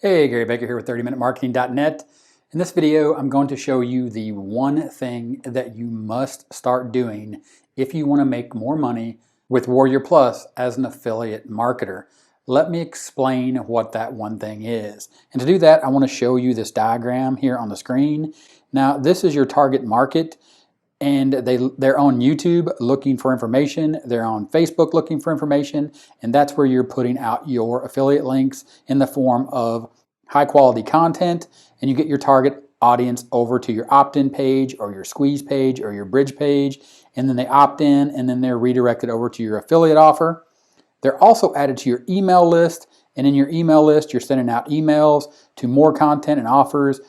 Hey, Gary Baker here with 30minutemarketing.net. In this video, I'm going to show you the one thing that you must start doing if you want to make more money with Warrior Plus as an affiliate marketer. Let me explain what that one thing is. And to do that, I want to show you this diagram here on the screen. Now, this is your target market. And they're on YouTube looking for information. They're on Facebook looking for information. And that's where you're putting out your affiliate links in the form of high quality content. And you get your target audience over to your opt-in page or your squeeze page or your bridge page. And then they opt in and then they're redirected over to your affiliate offer. They're also added to your email list. And in your email list, you're sending out emails to more content and offers,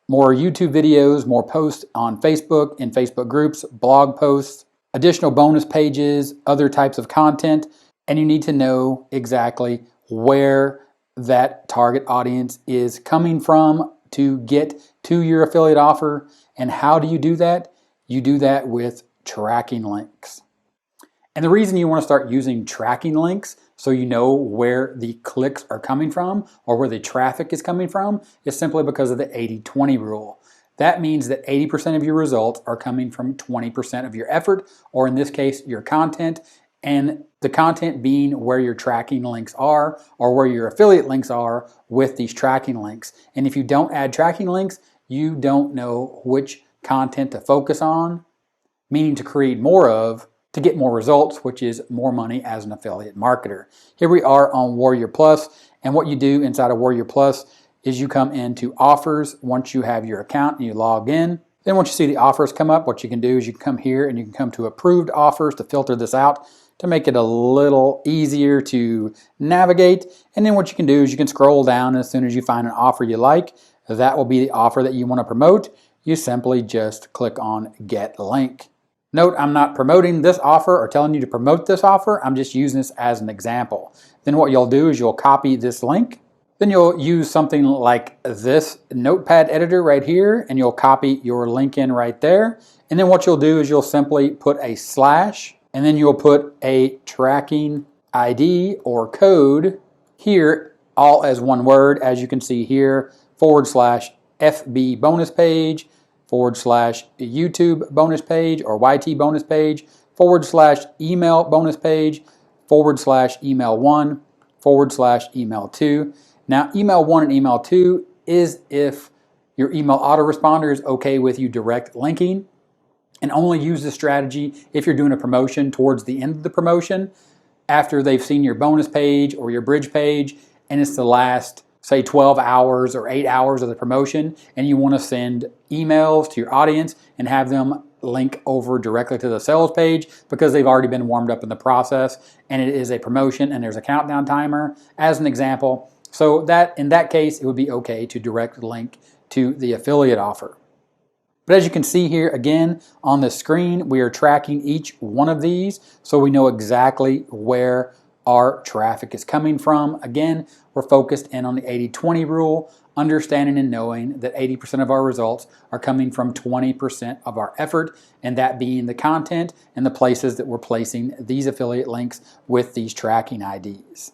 more YouTube videos, more posts on Facebook, in Facebook groups, blog posts, additional bonus pages, other types of content, and you need to know exactly where that target audience is coming from to get to your affiliate offer. And how do you do that? You do that with tracking links. And the reason you want to start using tracking links so you know where the clicks are coming from or where the traffic is coming from is simply because of the 80-20 rule. That means that 80% of your results are coming from 20% of your effort, or in this case, your content, and the content being where your tracking links are or where your affiliate links are with these tracking links. And if you don't add tracking links, you don't know which content to focus on, meaning to create more of, to get more results, which is more money as an affiliate marketer. Here we are on Warrior Plus, and what you do inside of Warrior Plus is you come into offers once you have your account and you log in. Then once you see the offers come up, what you can do is you can come here and you can come to approved offers to filter this out to make it a little easier to navigate. And then what you can do is you can scroll down, and as soon as you find an offer you like, that will be the offer that you want to promote. You simply just click on Get Link. Note, I'm not promoting this offer or telling you to promote this offer. I'm just using this as an example. Then what you'll do is you'll copy this link. Then you'll use something like this notepad editor right here, and you'll copy your link in right there. And then what you'll do is you'll simply put a slash, and then you'll put a tracking ID or code here, all as one word, as you can see here, /FB bonus page, /YouTube bonus page or YT bonus page, /email bonus page, /email 1, /email 2. Now, email 1 and email 2 is if your email autoresponder is okay with you direct linking, and only use this strategy if you're doing a promotion towards the end of the promotion after they've seen your bonus page or your bridge page, and it's the last, say, 12 hours or 8 hours of the promotion, and you want to send emails to your audience and have them link over directly to the sales page because they've already been warmed up in the process, and it is a promotion and there's a countdown timer as an example. So that in that case, it would be okay to direct link to the affiliate offer. But as you can see here, again, on the screen, we are tracking each one of these so we know exactly where our traffic is coming from. Again, we're focused in on the 80-20 rule, understanding and knowing that 80% of our results are coming from 20% of our effort, and that being the content and the places that we're placing these affiliate links with these tracking IDs.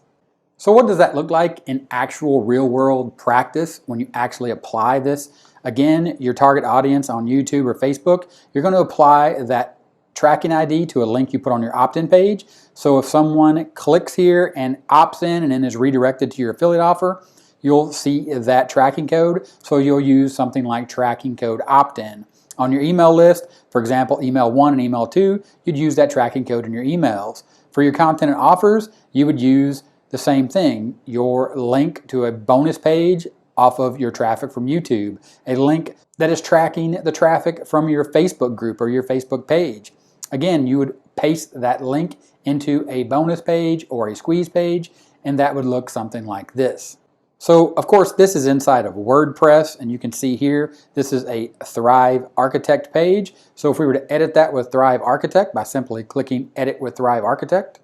So what does that look like in actual real-world practice when you actually apply this? Again, your target audience on YouTube or Facebook, you're going to apply that tracking ID to a link you put on your opt-in page. So if someone clicks here and opts in and then is redirected to your affiliate offer, you'll see that tracking code. So you'll use something like tracking code opt-in. On your email list, for example, email 1 and email 2, you'd use that tracking code in your emails. For your content and offers, you would use the same thing, your link to a bonus page off of your traffic from YouTube, a link that is tracking the traffic from your Facebook group or your Facebook page. Again, you would paste that link into a bonus page or a squeeze page, and that would look something like this. So, of course, this is inside of WordPress, and you can see here, this is a Thrive Architect page. So if we were to edit that with Thrive Architect by simply clicking Edit with Thrive Architect,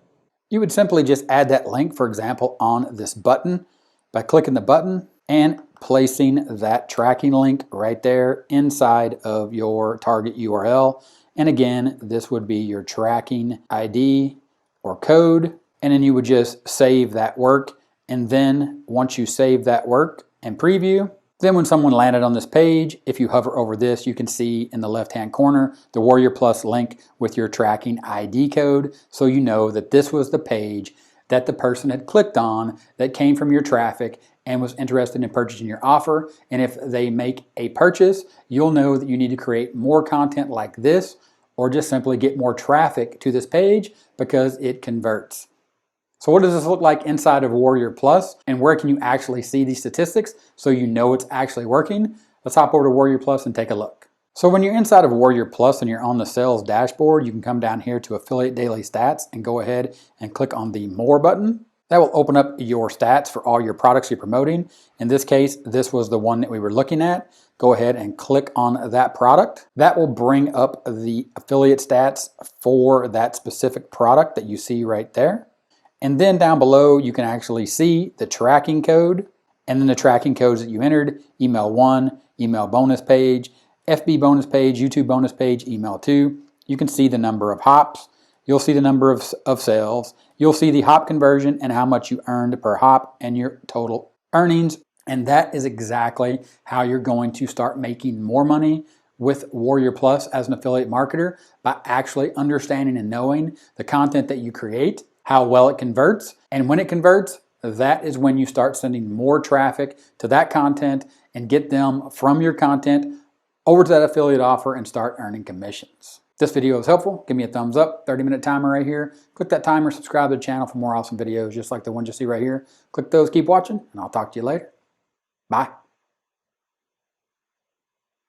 you would simply just add that link, for example, on this button by clicking the button and placing that tracking link right there inside of your target URL. And again, this would be your tracking ID or code, and then you would just save that work. And then once you save that work, and preview. Then when someone landed on this page, if you hover over this, you can see in the left-hand corner the Warrior Plus link with your tracking ID code, so you know that this was the page that the person had clicked on that came from your traffic and was interested in purchasing your offer. And if they make a purchase, you'll know that you need to create more content like this, or just simply get more traffic to this page because it converts. So what does this look like inside of Warrior Plus, and where can you actually see these statistics so you know it's actually working? Let's hop over to Warrior Plus and take a look. So when you're inside of Warrior Plus and you're on the sales dashboard, you can come down here to Affiliate Daily Stats and go ahead and click on the More button. That will open up your stats for all your products you're promoting. In this case, this was the one that we were looking at. Go ahead and click on that product. That will bring up the affiliate stats for that specific product that you see right there. And then down below, you can actually see the tracking code and then the tracking codes that you entered: email 1, email bonus page, FB bonus page, YouTube bonus page, email 2. You can see the number of hops. You'll see the number of sales. You'll see the hop conversion and how much you earned per hop and your total earnings. And that is exactly how you're going to start making more money with Warrior Plus as an affiliate marketer, by actually understanding and knowing the content that you create, how well it converts, and when it converts, that is when you start sending more traffic to that content and get them from your content over to that affiliate offer and start earning commissions. If this video was helpful, give me a thumbs up, 30-minute timer right here. Click that timer, subscribe to the channel for more awesome videos just like the ones you see right here. Click those, keep watching, and I'll talk to you later. Bye.